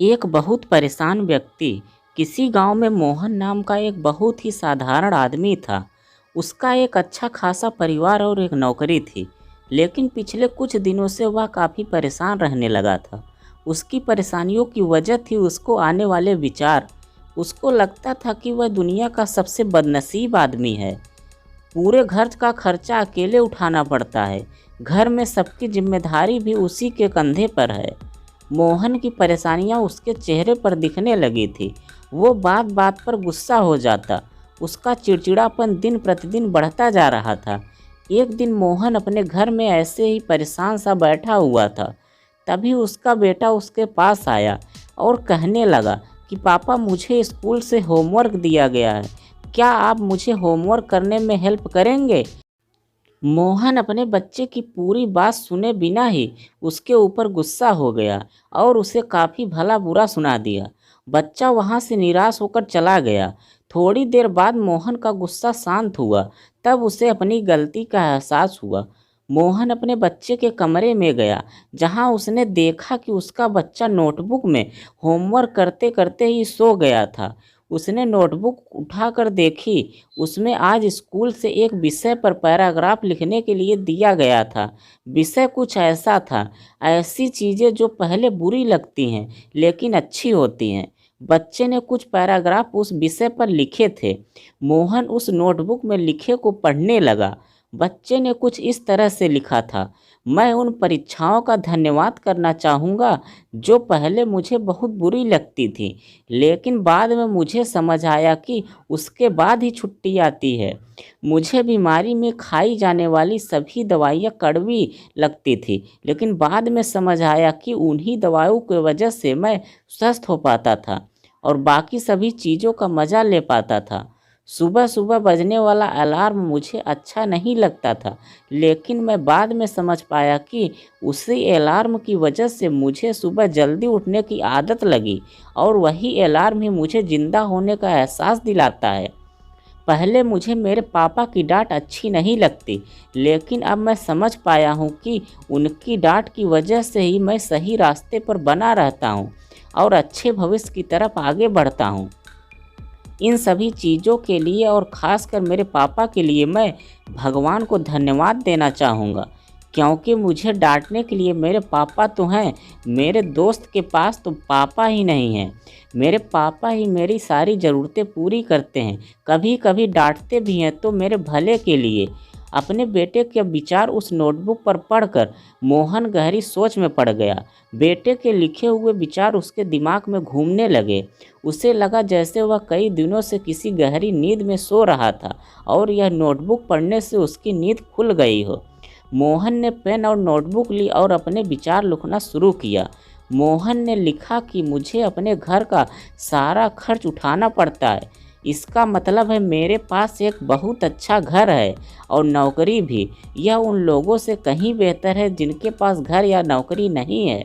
एक बहुत परेशान व्यक्ति। किसी गांव में मोहन नाम का एक बहुत ही साधारण आदमी था। उसका एक अच्छा खासा परिवार और एक नौकरी थी। लेकिन पिछले कुछ दिनों से वह काफ़ी परेशान रहने लगा था। उसकी परेशानियों की वजह थी उसको आने वाले विचार। उसको लगता था कि वह दुनिया का सबसे बदनसीब आदमी है। पूरे घर का खर्चा अकेले उठाना पड़ता है। घर में सबकी जिम्मेदारी भी उसी के कंधे पर है। मोहन की परेशानियां उसके चेहरे पर दिखने लगी थी। वो बात बात पर गुस्सा हो जाता। उसका चिड़चिड़ापन दिन प्रतिदिन बढ़ता जा रहा था। एक दिन मोहन अपने घर में ऐसे ही परेशान सा बैठा हुआ था। तभी उसका बेटा उसके पास आया और कहने लगा कि पापा, मुझे स्कूल से होमवर्क दिया गया है। क्या आप मुझे होमवर्क करने में हेल्प करेंगे? मोहन अपने बच्चे की पूरी बात सुने बिना ही उसके ऊपर गुस्सा हो गया और उसे काफ़ी भला बुरा सुना दिया। बच्चा वहाँ से निराश होकर चला गया। थोड़ी देर बाद मोहन का गुस्सा शांत हुआ। तब उसे अपनी गलती का एहसास हुआ। मोहन अपने बच्चे के कमरे में गया, जहाँ उसने देखा कि उसका बच्चा नोटबुक में होमवर्क करते करते ही सो गया था। उसने नोटबुक उठाकर देखी। उसमें आज स्कूल से एक विषय पर पैराग्राफ लिखने के लिए दिया गया था। विषय कुछ ऐसा था, ऐसी चीज़ें जो पहले बुरी लगती हैं लेकिन अच्छी होती हैं। बच्चे ने कुछ पैराग्राफ उस विषय पर लिखे थे। मोहन उस नोटबुक में लिखे को पढ़ने लगा। बच्चे ने कुछ इस तरह से लिखा था, मैं उन परीक्षाओं का धन्यवाद करना चाहूँगा जो पहले मुझे बहुत बुरी लगती थी, लेकिन बाद में मुझे समझ आया कि उसके बाद ही छुट्टी आती है। मुझे बीमारी में खाई जाने वाली सभी दवाइयाँ कड़वी लगती थी, लेकिन बाद में समझ आया कि उन्हीं दवाओं की वजह से मैं स्वस्थ हो पाता था और बाकी सभी चीज़ों का मज़ा ले पाता था। सुबह सुबह बजने वाला अलार्म मुझे अच्छा नहीं लगता था, लेकिन मैं बाद में समझ पाया कि उसी अलार्म की वजह से मुझे सुबह जल्दी उठने की आदत लगी और वही अलार्म ही मुझे ज़िंदा होने का एहसास दिलाता है। पहले मुझे मेरे पापा की डांट अच्छी नहीं लगती, लेकिन अब मैं समझ पाया हूँ कि उनकी डांट की वजह से ही मैं सही रास्ते पर बना रहता हूँ और अच्छे भविष्य की तरफ आगे बढ़ता हूँ। इन सभी चीज़ों के लिए और ख़ासकर मेरे पापा के लिए मैं भगवान को धन्यवाद देना चाहूँगा, क्योंकि मुझे डांटने के लिए मेरे पापा तो हैं। मेरे दोस्त के पास तो पापा ही नहीं हैं। मेरे पापा ही मेरी सारी ज़रूरतें पूरी करते हैं। कभी कभी डांटते भी हैं तो मेरे भले के लिए। अपने बेटे के विचार उस नोटबुक पर पढ़कर मोहन गहरी सोच में पड़ गया। बेटे के लिखे हुए विचार उसके दिमाग में घूमने लगे। उसे लगा जैसे वह कई दिनों से किसी गहरी नींद में सो रहा था और यह नोटबुक पढ़ने से उसकी नींद खुल गई हो। मोहन ने पेन और नोटबुक ली और अपने विचार लिखना शुरू किया। मोहन ने लिखा कि मुझे अपने घर का सारा खर्च उठाना पड़ता है। इसका मतलब है मेरे पास एक बहुत अच्छा घर है और नौकरी भी। यह उन लोगों से कहीं बेहतर है जिनके पास घर या नौकरी नहीं है।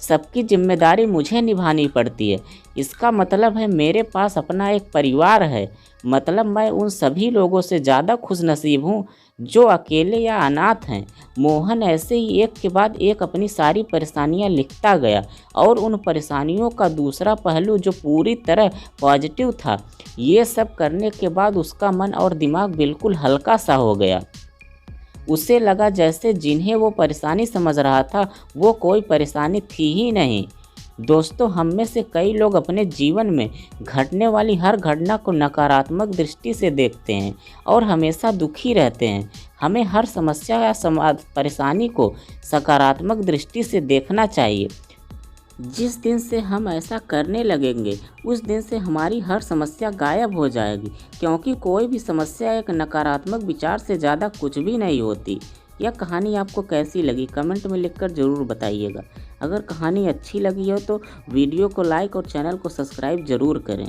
सबकी जिम्मेदारी मुझे निभानी पड़ती है। इसका मतलब है मेरे पास अपना एक परिवार है। मतलब मैं उन सभी लोगों से ज़्यादा खुशनसीब हूँ जो अकेले या अनाथ हैं। मोहन ऐसे ही एक के बाद एक अपनी सारी परेशानियाँ लिखता गया और उन परेशानियों का दूसरा पहलू जो पूरी तरह पॉजिटिव था। ये सब करने के बाद उसका मन और दिमाग बिल्कुल हल्का सा हो गया। उसे लगा जैसे जिन्हें वो परेशानी समझ रहा था वो कोई परेशानी थी ही नहीं। दोस्तों, हम में से कई लोग अपने जीवन में घटने वाली हर घटना को नकारात्मक दृष्टि से देखते हैं और हमेशा दुखी रहते हैं। हमें हर समस्या या परेशानी को सकारात्मक दृष्टि से देखना चाहिए। जिस दिन से हम ऐसा करने लगेंगे उस दिन से हमारी हर समस्या गायब हो जाएगी, क्योंकि कोई भी समस्या एक नकारात्मक विचार से ज़्यादा कुछ भी नहीं होती। यह कहानी आपको कैसी लगी कमेंट में लिखकर ज़रूर बताइएगा। अगर कहानी अच्छी लगी हो तो वीडियो को लाइक और चैनल को सब्सक्राइब ज़रूर करें।